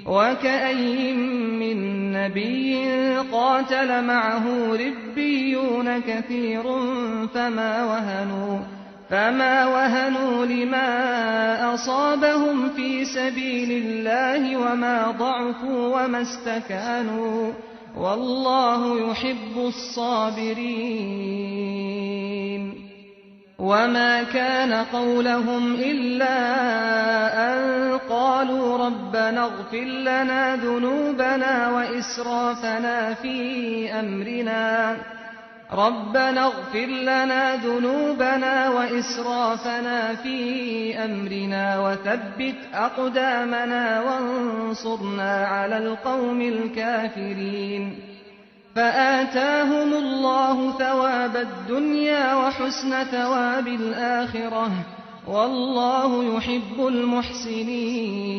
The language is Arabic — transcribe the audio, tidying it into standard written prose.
وَكَأَيِّن مِّن نَّبِيٍّ قَاتَلَ مَعَهُ رِبِّيُّونَ كَثِيرٌ فَمَا وَهَنُوا لِمَا أَصَابَهُمْ فِي سَبِيلِ اللَّهِ وَمَا ضَعُفُوا وَمَا اسْتَكَانُوا ۗ وَاللَّهُ يُحِبُّ الصَّابِرِينَ وَمَا كَانَ قَوْلَهُمْ إِلَّا أَن قَالُوا رَبَّنَا اغْفِرْ لَنَا ذُنُوبَنَا وَإِسْرَافَنَا فِي أَمْرِنَا وَثَبِّتْ أَقْدَامَنَا وَانصُرْنَا عَلَى الْقَوْمِ الْكَافِرِينَ فَآتَاهُمُ اللَّهُ ثَوَابَ الدُّنْيَا وَحُسْنَ ثَوَابِ الْآخِرَةِ ۗ وَاللَّهُ يُحِبُّ الْمُحْسِنِينَ